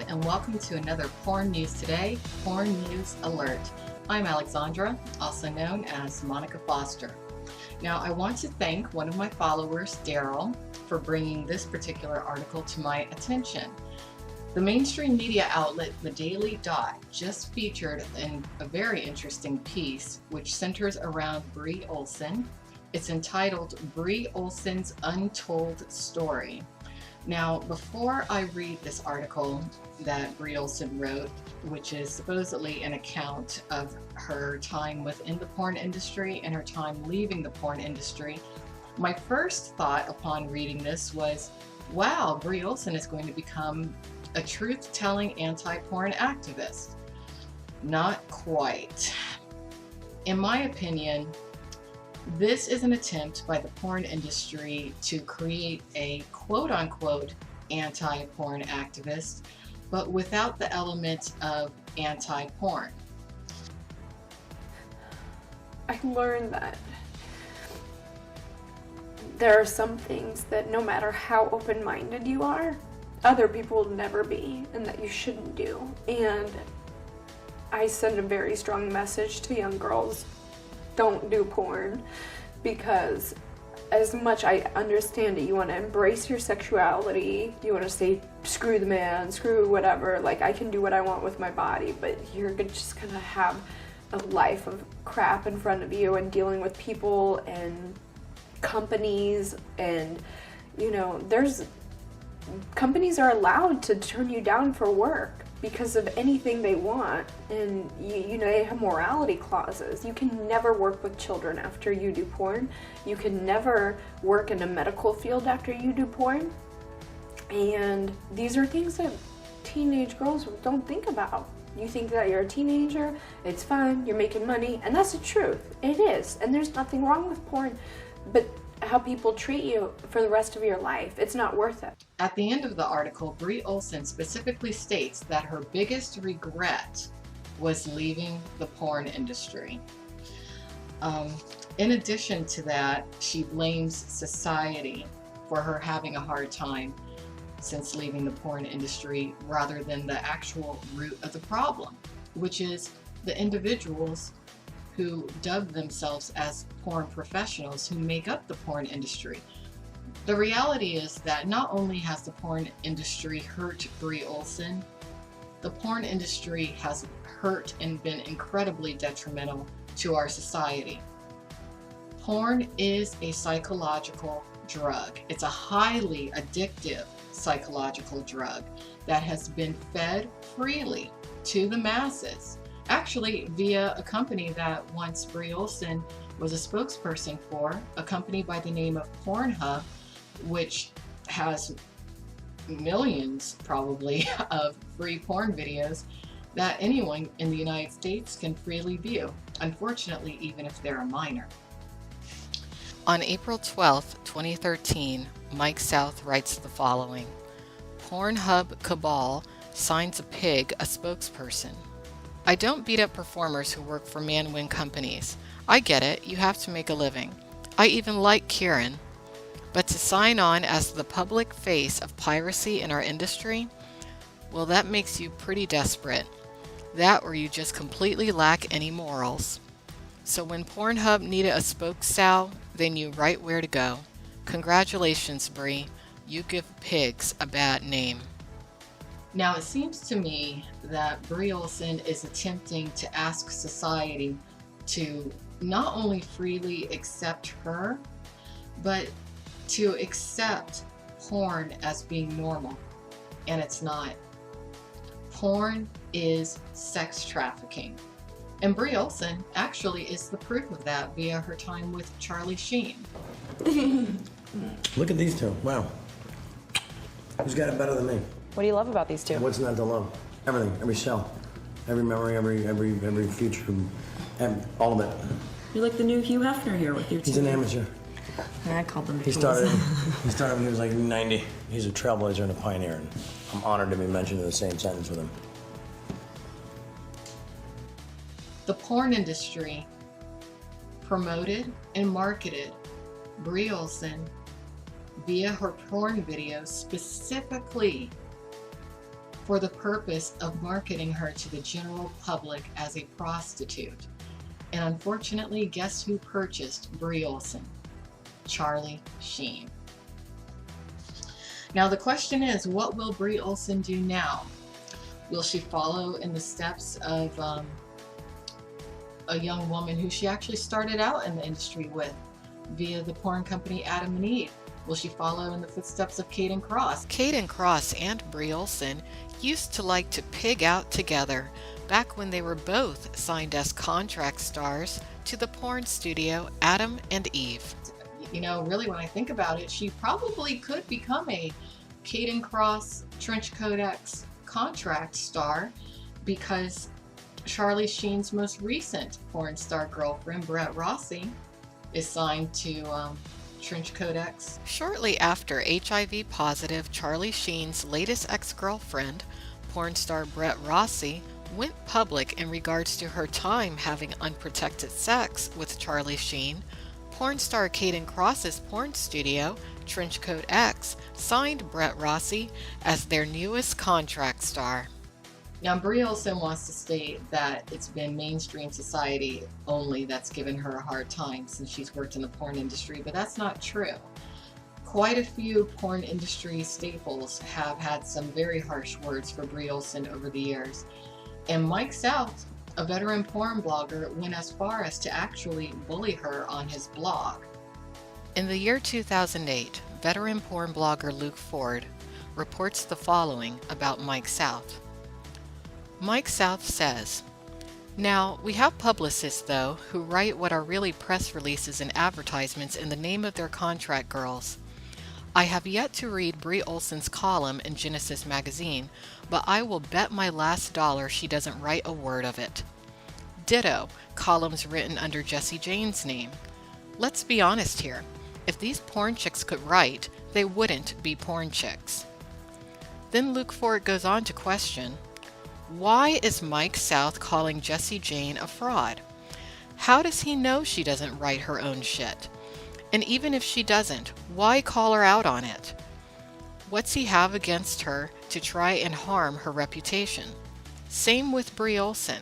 and welcome to another Porn News Today, Porn News Alert. I'm Alexandra, also known as Monica Foster. Now, I want to thank one of my followers, Daryl, for bringing this particular article to my attention. The mainstream media outlet, The Daily Dot, just featured a very interesting piece which centers around Bree Olson. It's entitled Bree Olson's Untold Story. Now, before I read this article that Bree Olson wrote, which is supposedly an account of her time within the porn industry and her time leaving the porn industry, my first thought upon reading this was, wow, Bree Olson is going to become a truth-telling anti-porn activist. Not quite. In my opinion, this is an attempt by the porn industry to create a quote-unquote anti-porn activist, but without the element of anti-porn. I learned that there are some things that no matter how open-minded you are, other people will never be, and that you shouldn't do. And I send a very strong message to young girls: don't do porn, because as much I understand it, you want to embrace your sexuality, you want to say screw the man, screw whatever, like I can do what I want with my body, but you're just gonna have a life of crap in front of you and dealing with people and companies, and you know, companies are allowed to turn you down for work because of anything they want, and you know, they have morality clauses. You can never work with children after you do porn. You can never work in a medical field after you do porn. And these are things that teenage girls don't think about. You think that you're a teenager, it's fine, you're making money, and that's the truth. It is, and there's nothing wrong with porn, but how people treat you for the rest of your life, it's not worth it. At the end of the article, Bree Olson specifically states that her biggest regret was leaving the porn industry. In addition to that, she blames society for her having a hard time since leaving the porn industry, rather than the actual root of the problem, which is the individuals who dub themselves as porn professionals who make up the porn industry. The reality is that not only has the porn industry hurt Bree Olson, the porn industry has hurt and been incredibly detrimental to our society. Porn is a psychological drug. It's a highly addictive psychological drug that has been fed freely to the masses, actually via a company that once Bree Olson was a spokesperson for, a company by the name of Pornhub, which has millions probably of free porn videos that anyone in the United States can freely view, unfortunately even if they're a minor. On April 12, 2013, Mike South writes the following: Pornhub cabal signs a pig a spokesperson. I don't beat up performers who work for Manwin companies. I get it, you have to make a living. I even like Kieran. But to sign on as the public face of piracy in our industry, well, that makes you pretty desperate. That, or you just completely lack any morals. So when Pornhub needed a spokessow, they knew right where to go. Congratulations, Bree. You give pigs a bad name. Now, it seems to me that Bree Olson is attempting to ask society to not only freely accept her, but to accept porn as being normal. And it's not. Porn is sex trafficking. And Bree Olson actually is the proof of that via her time with Charlie Sheen. Look at these two. Wow. Who's got it better than me? What do you love about these two? What's not to love? Everything, every cell, every memory, every feature, all of it. You're like the new Hugh Hefner here with your two. He's an amateur. I called them. He started when he was like 90. He's a trailblazer and a pioneer, and I'm honored to be mentioned in the same sentence with him. The porn industry promoted and marketed Bree Olson via her porn videos specifically for the purpose of marketing her to the general public as a prostitute. And unfortunately, guess who purchased Bree Olson? Charlie Sheen. Now the question is, what will Bree Olson do now? Will she follow in the steps of a young woman who she actually started out in the industry with via the porn company Adam and Eve? Will she follow in the footsteps of Kate and Cross? Kate and Cross and Bree Olson used to like to pig out together back when they were both signed as contract stars to the porn studio Adam and Eve. You know, really when I think about it, she probably could become a Kate and Cross Trench Coat X contract star, because Charlie Sheen's most recent porn star girlfriend, Brett Rossi, is signed to Trench Coat X. Shortly after HIV positive Charlie Sheen's latest ex-girlfriend, porn star Brett Rossi, went public in regards to her time having unprotected sex with Charlie Sheen, porn star Kate and Cross's porn studio, Trench Coat X, signed Brett Rossi as their newest contract star. Now, Bree Olson wants to state that it's been mainstream society only that's given her a hard time since she's worked in the porn industry, but that's not true. Quite a few porn industry staples have had some very harsh words for Bree Olson over the years. And Mike South, a veteran porn blogger, went as far as to actually bully her on his blog. In the year 2008, veteran porn blogger Luke Ford reports the following about Mike South. Mike South says, "Now, we have publicists, though, who write what are really press releases and advertisements in the name of their contract girls. I have yet to read Bree Olson's column in Genesis magazine, but I will bet my last dollar she doesn't write a word of it. Ditto, columns written under Jessie Jane's name. Let's be honest here. If these porn chicks could write, they wouldn't be porn chicks." Then Luke Ford goes on to question, why is Mike South calling Jessie Jane a fraud? How does he know she doesn't write her own shit? And even if she doesn't, why call her out on it? What's he have against her to try and harm her reputation? Same with Bree Olson.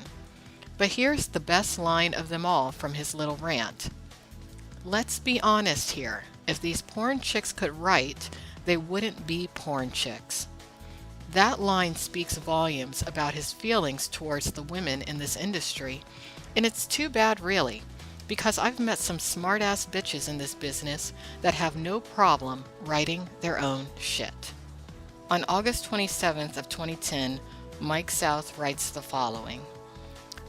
But here's the best line of them all from his little rant. Let's be honest here. If these porn chicks could write, they wouldn't be porn chicks. That line speaks volumes about his feelings towards the women in this industry, and it's too bad really, because I've met some smart-ass bitches in this business that have no problem writing their own shit. On August 27th of 2010, Mike South writes the following.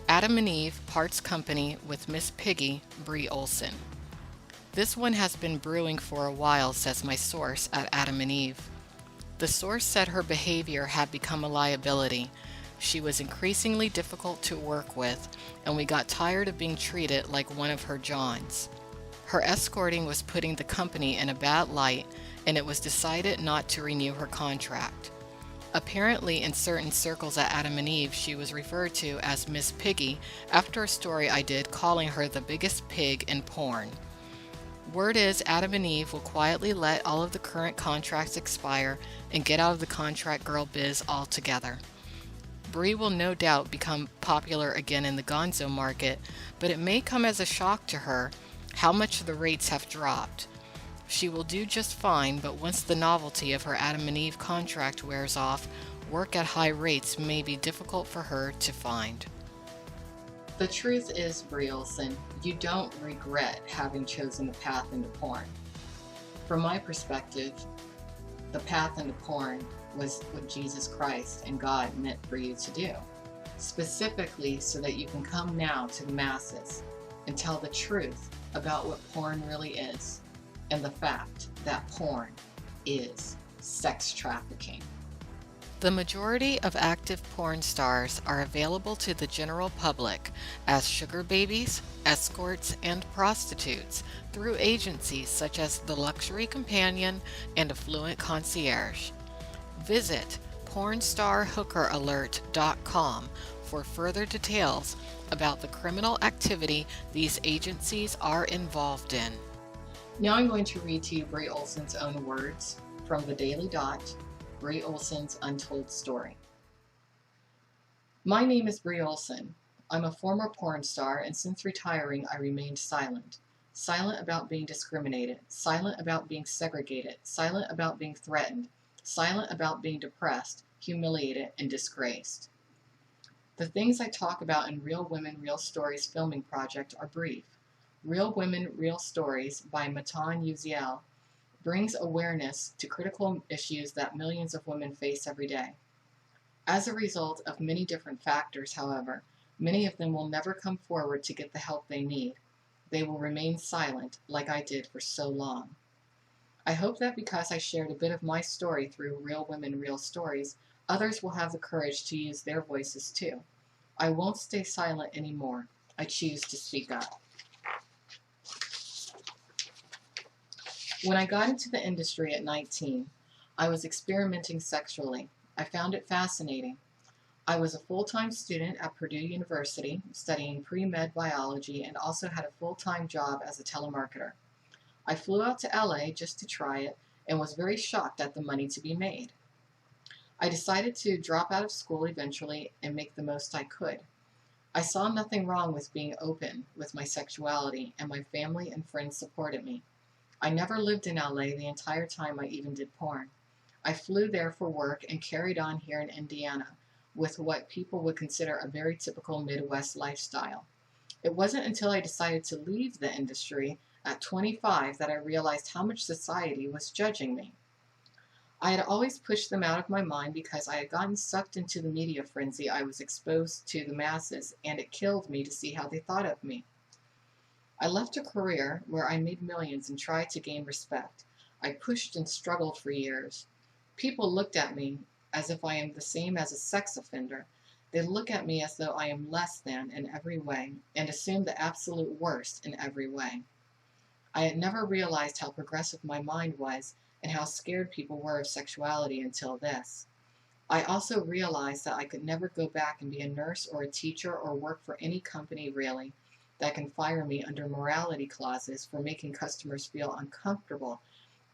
Adam and Eve parts company with Miss Piggy, Bree Olson. This one has been brewing for a while, says my source at Adam and Eve. The source said her behavior had become a liability. She was increasingly difficult to work with, and we got tired of being treated like one of her Johns. Her escorting was putting the company in a bad light, and it was decided not to renew her contract. Apparently, in certain circles at Adam and Eve, she was referred to as Miss Piggy after a story I did calling her the biggest pig in porn. Word is Adam and Eve will quietly let all of the current contracts expire and get out of the contract girl biz altogether. Bree will no doubt become popular again in the gonzo market, but it may come as a shock to her how much the rates have dropped. She will do just fine, but once the novelty of her Adam and Eve contract wears off, work at high rates may be difficult for her to find. The truth is, Bree Olson, you don't regret having chosen the path into porn. From my perspective, the path into porn was what Jesus Christ and God meant for you to do, specifically so that you can come now to the masses and tell the truth about what porn really is and the fact that porn is sex trafficking. The majority of active porn stars are available to the general public as sugar babies, escorts, and prostitutes through agencies such as the Luxury Companion and Affluent Concierge. Visit pornstarhookeralert.com for further details about the criminal activity these agencies are involved in. Now I'm going to read to you Bree Olson's own words from the Daily Dot, Bree Olson's Untold Story. My name is Bree Olson. I'm a former porn star, and since retiring, I remained silent. Silent about being discriminated, silent about being segregated, silent about being threatened, silent about being depressed, humiliated, and disgraced. The things I talk about in Real Women, Real Stories filming project are brief. Real Women, Real Stories by Matan Uziel brings awareness to critical issues that millions of women face every day. As a result of many different factors, however, many of them will never come forward to get the help they need. They will remain silent, like I did for so long. I hope that because I shared a bit of my story through Real Women, Real Stories, others will have the courage to use their voices too. I won't stay silent anymore. I choose to speak up. When I got into the industry at 19, I was experimenting sexually. I found it fascinating. I was a full-time student at Purdue University studying pre-med biology and also had a full-time job as a telemarketer. I flew out to LA just to try it and was very shocked at the money to be made. I decided to drop out of school eventually and make the most I could. I saw nothing wrong with being open with my sexuality, and my family and friends supported me. I never lived in LA the entire time I even did porn. I flew there for work and carried on here in Indiana with what people would consider a very typical Midwest lifestyle. It wasn't until I decided to leave the industry at 25 that I realized how much society was judging me. I had always pushed them out of my mind because I had gotten sucked into the media frenzy I was exposed to the masses, and it killed me to see how they thought of me. I left a career where I made millions and tried to gain respect. I pushed and struggled for years. People looked at me as if I am the same as a sex offender. They look at me as though I am less than in every way and assume the absolute worst in every way. I had never realized how progressive my mind was and how scared people were of sexuality until this. I also realized that I could never go back and be a nurse or a teacher or work for any company really that can fire me under morality clauses for making customers feel uncomfortable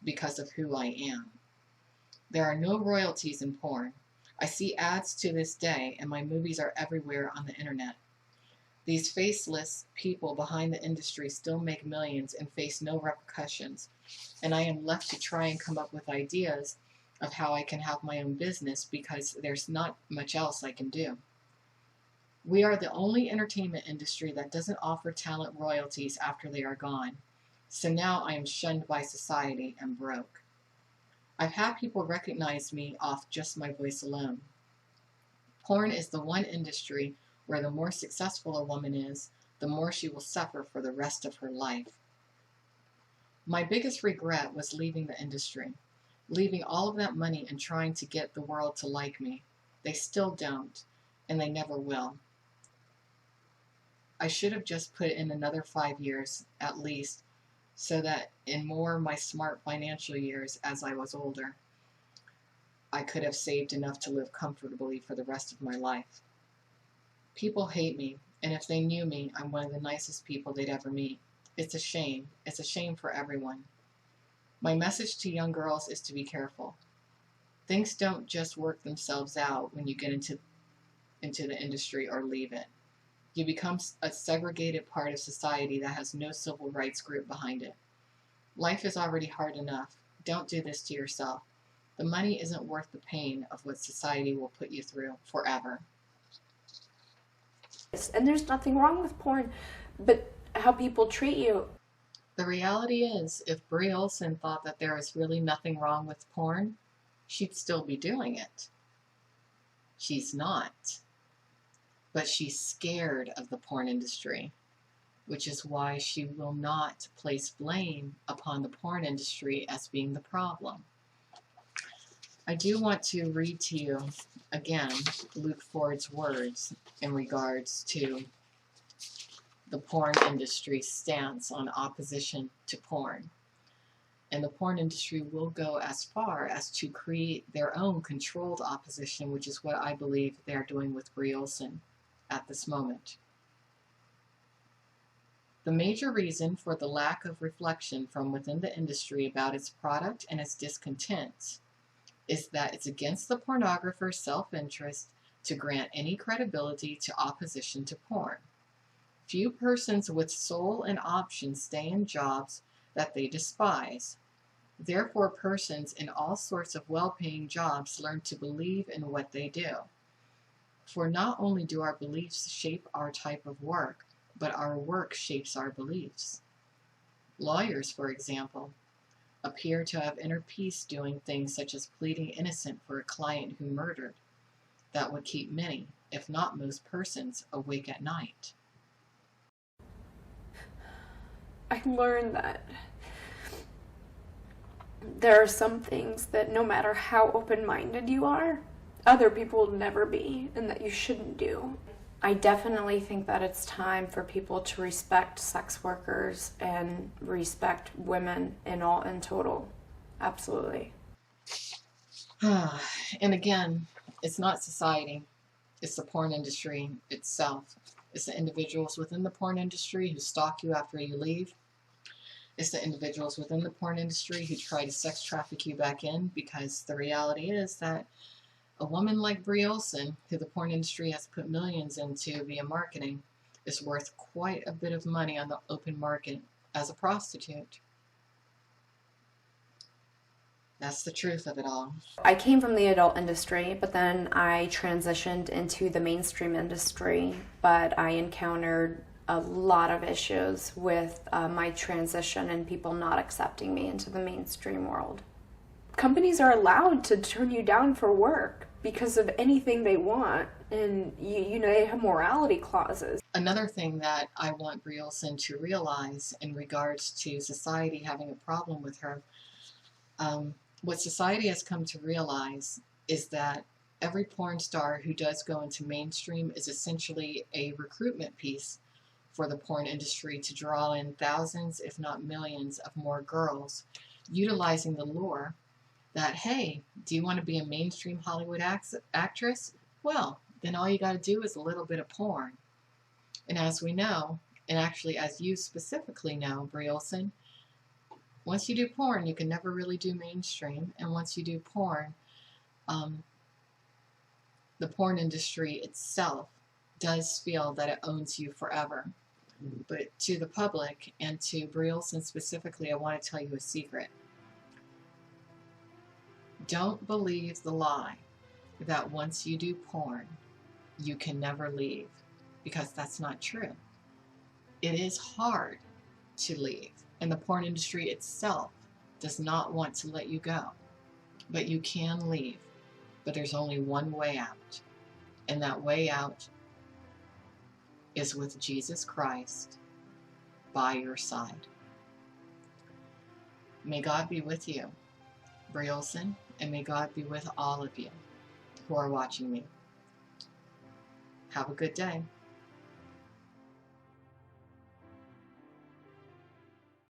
because of who I am. There are no royalties in porn. I see ads to this day, and my movies are everywhere on the internet. These faceless people behind the industry still make millions and face no repercussions, and I am left to try and come up with ideas of how I can have my own business because there's not much else I can do. We are the only entertainment industry that doesn't offer talent royalties after they are gone, so now I am shunned by society and broke. I've had people recognize me off just my voice alone. Porn is the one industry where the more successful a woman is, the more she will suffer for the rest of her life. My biggest regret was leaving the industry, leaving all of that money and trying to get the world to like me. They still don't, and they never will. I should have just put in another 5 years at least, so that in more my smart financial years as I was older, I could have saved enough to live comfortably for the rest of my life. People hate me, and if they knew me, I'm one of the nicest people they'd ever meet. It's a shame. It's a shame for everyone. My message to young girls is to be careful. Things don't just work themselves out when you get into the industry or leave it. You become a segregated part of society that has no civil rights group behind it. Life is already hard enough. Don't do this to yourself. The money isn't worth the pain of what society will put you through forever. And there's nothing wrong with porn, but how people treat you. The reality is, if Bree Olson thought that there is really nothing wrong with porn, she'd still be doing it. She's not. But she's scared of the porn industry, which is why she will not place blame upon the porn industry as being the problem. I do want to read to you again Luke Ford's words in regards to the porn industry's stance on opposition to porn. And the porn industry will go as far as to create their own controlled opposition, which is what I believe they're doing with Bree Olson at this moment. The major reason for the lack of reflection from within the industry about its product and its discontent is that it's against the pornographer's self-interest to grant any credibility to opposition to porn. Few persons with soul and option stay in jobs that they despise. Therefore, persons in all sorts of well-paying jobs learn to believe in what they do. For not only do our beliefs shape our type of work, but our work shapes our beliefs. Lawyers, for example, appear to have inner peace doing things such as pleading innocent for a client who murdered. That would keep many, if not most persons, awake at night. I learned that there are some things that no matter how open-minded you are, other people will never be, and that you shouldn't do. I definitely think that it's time for people to respect sex workers and respect women in total. Absolutely. And again, it's not society, it's the porn industry itself. It's the individuals within the porn industry who stalk you after you leave. It's the individuals within the porn industry who try to sex traffic you back in, because the reality is that a woman like Bree Olson, who the porn industry has put millions into via marketing, is worth quite a bit of money on the open market as a prostitute. That's the truth of it all. I came from the adult industry, but then I transitioned into the mainstream industry, but I encountered a lot of issues with my transition and people not accepting me into the mainstream world. Companies are allowed to turn you down for work because of anything they want, and you know, they have morality clauses. Another thing that I want Bree Olson to realize in regards to society having a problem with her, what society has come to realize is that every porn star who does go into mainstream is essentially a recruitment piece for the porn industry to draw in thousands, if not millions, of more girls, utilizing the lure that, hey, do you want to be a mainstream Hollywood actress? Well, then all you got to do is a little bit of porn. And as we know, and actually as you specifically know, Bree Olson, once you do porn, you can never really do mainstream. And once you do porn, the porn industry itself does feel that it owns you forever. But to the public, and to Bree Olson specifically, I want to tell you a secret. Don't believe the lie that once you do porn, you can never leave, because that's not true. It is hard to leave, and the porn industry itself does not want to let you go. But you can leave, but there's only one way out, and that way out is with Jesus Christ by your side. May God be with you, Bree Olson, and may God be with all of you who are watching me. Have a good day.